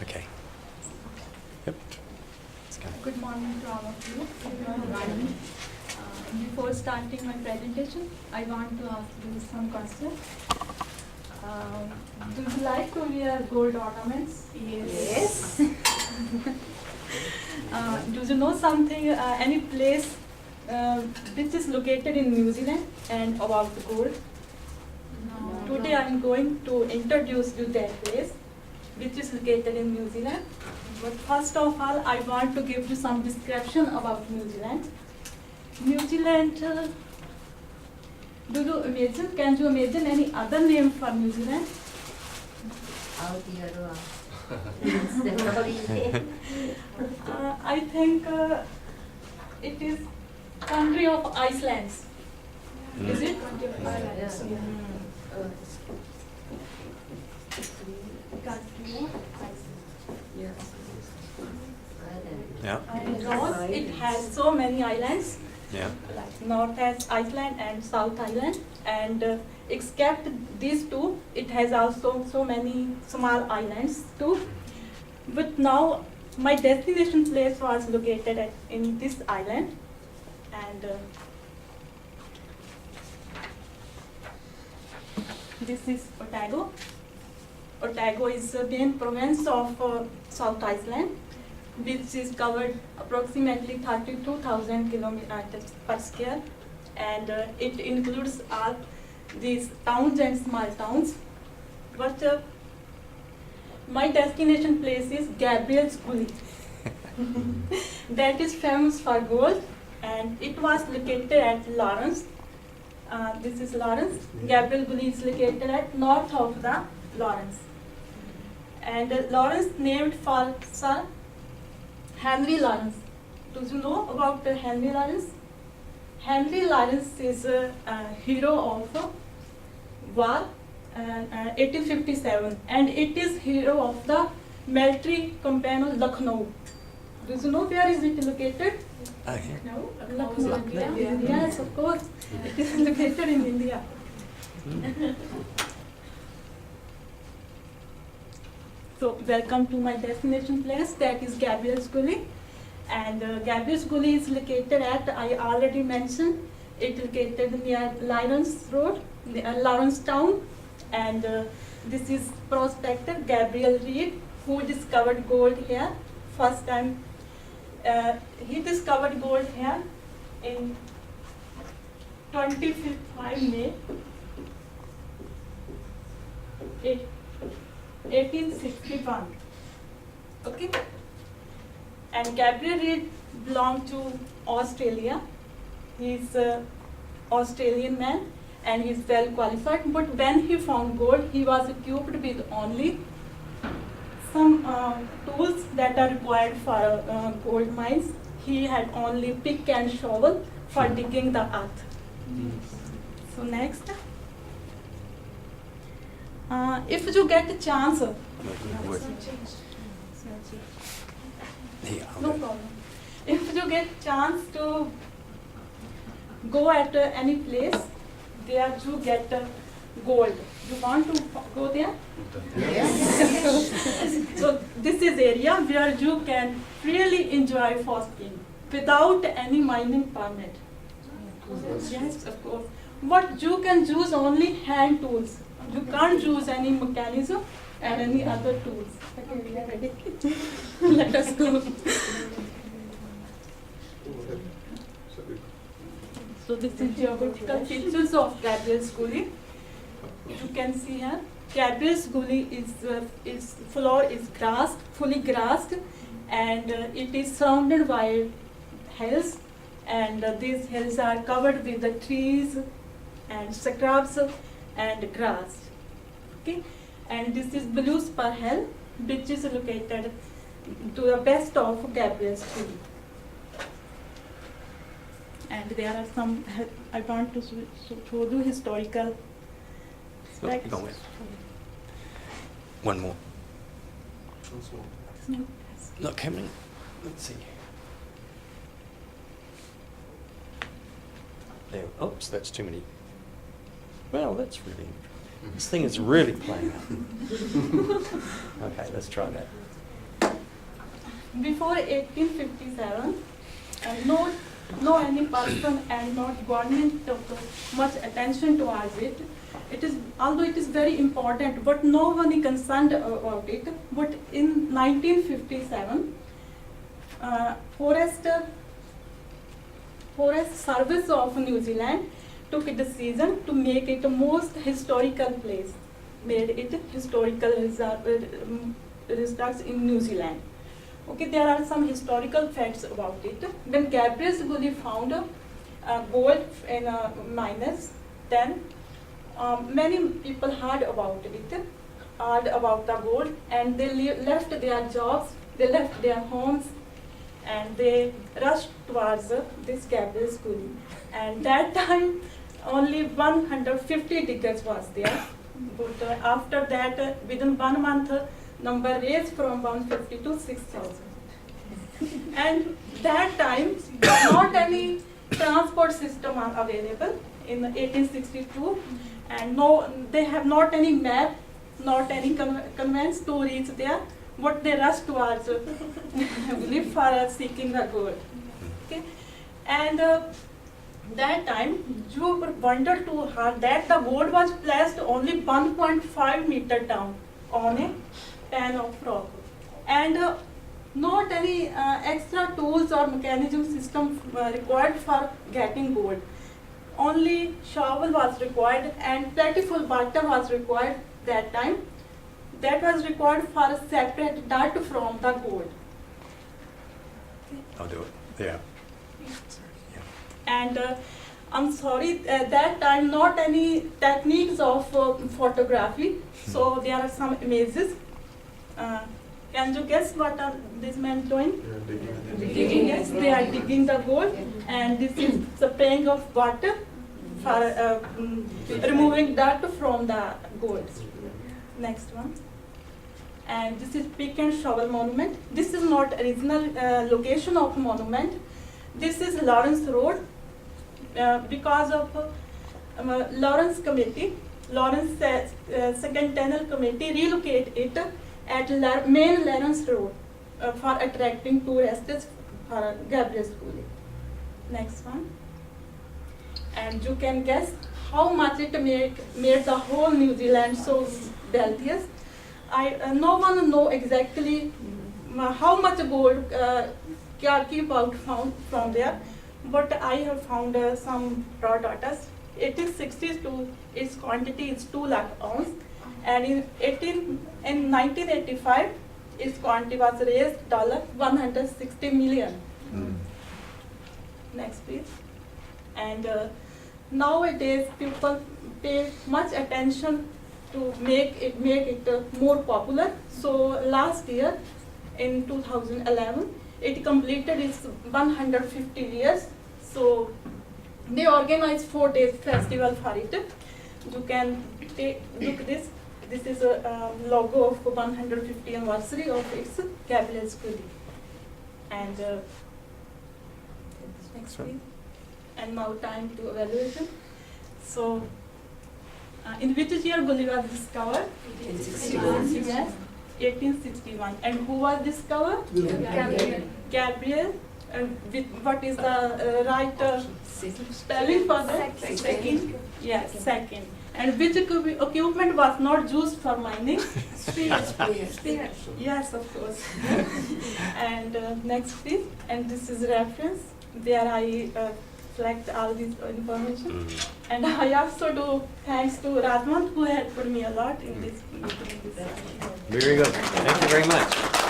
Okay. Yep. Let's go. Good morning to all of you. Good morning. Before starting my presentation, I want to ask you some questions. Do you like to wear gold ornaments? Yes. Do you know something, any place which is located in New Zealand and about the gold? No. Today I am going to introduce you that place which is located in New Zealand. But first of all, I want to give you some description about New Zealand. New Zealand, can you imagine any other name for New Zealand? Aotearoa. I think it is country of Icelands. Is it? Country of Iceland. Country of Iceland. Yeah. North, it has so many islands. Yeah. Like North has Iceland and South Island, and except these two, it has also so many small islands too. But now my destination place was located in this island, and this is Otago. Otago is the main province of South Iceland, which is covered approximately 32,000 kilometers per square, and it includes all these towns and small towns. But my destination place is Gabriel's Gully. That is famous for gold, and it was located at Lawrence. This is Lawrence. Gabriel Gully is located at north of the Lawrence. And Lawrence named for Sir Henry Lawrence. Do you know about Henry Lawrence? Henry Lawrence is a hero of war, 1857, and it is hero of the military campaign of Lucknow. Do you know where is it located? Okay. No, Lucknow. Yes, of course. It is located in India. So welcome to my destination place, that is Gabriel's Gully. And Gabriel's Gully is located at, I already mentioned, it is located near Lawrence Road, Lawrence Town. And this is prospector Gabriel Reed, who discovered gold here first time. He discovered gold here in 25 May 1861. Okay? And Gabriel Reed belonged to Australia. He's an Australian man and he's well qualified. But when he found gold, he was equipped with only some tools that are required for gold mines. He had only pick and shovel for digging the earth. So next. If you get a chance, Yeah. no problem. If you get chance to go at any place, there you get gold. You want to go there? So this is area where you can really enjoy fossicking without any mining permit. Yes, of course. But you can use only hand tools. You can't use any mechanism and any other tools. Okay, we are ready. Let us go. So this is geographical features of Gabriel's Gully. You can see here, Gabriel's Gully is floor is grassed, fully grassed, and it is surrounded by hills, and these hills are covered with the trees and scrubs and grass. Okay, and this is Blue Spur Hill, which is located to the west of Gabriel's Gully. And there are some, I want to show you historical Look, go with. One more. Look, how many? Let's see. There. Oops, that's too many. Well, that's really. This thing is really playing up. Okay, let's try that. before 1857, no any person and not government took much attention towards it. It is, although it is very important, but no one is concerned about it. But in 1957, Forest Service of New Zealand took a decision to make it the most historical place, made it historical reserves in New Zealand. Okay, there are some historical facts about it. When Gabriel's Gully found gold in mines, then many people heard about it, heard about the gold, and they left their jobs, they left their homes, and they rushed towards this Gabriel's Gully. And that time, only 150 diggers was there. But after that, within 1 month, number raised from 150 to 6,000. And that time, not any transport system are available in 1862, and no, they have not any map, not any conveyance to reach there, but they rush towards live for seeking the gold. Okay, and that time, you wondered to her that the gold was placed only 1.5 meter down on a pan of rock, and not any extra tools or mechanism system required for getting gold. Only shovel was required and plentiful water was required that time. That was required for separate dirt from the gold. I'll do it. Yeah. And I'm sorry, that time not any techniques of photography, so there are some images. Can you guess what are these men doing? Digging. Yes, they are digging the gold, and this is spraying of water for removing dirt from the gold. Next one. And this is pick and shovel monument. This is not original location of monument. This is Lawrence Road. Because of Lawrence Committee, Lawrence Second Tunnel Committee relocate it at main Lawrence Road for attracting tourists for Gabriel's Gully. Next one. And you can guess how much it made the whole New Zealand so wealthiest. No one know exactly how much gold keep out found from there, but I have found some raw data. 1862, its quantity is 2 lakh ounce, and in 1985, its quantity was raised $160 million. Next please. And nowadays people pay much attention to make it more popular. So last year, in 2011, it completed its 150 years. So they organized 4 days festival for it. You can look this. This is a logo of 150th anniversary of its Gabriel's Gully. And next please. And now time to evaluation. So, in which year Gully was discovered? 1861. Yes, 1861. And who was discovered? Gabriel. What is the right spelling for that? Second. Yes, second. And which equipment was not used for mining? Spears. Yes, of course. And next please. And this is reference. There I select all this information. And I also do thanks to Radman, who helped me a lot in this. Very good. Thank you very much.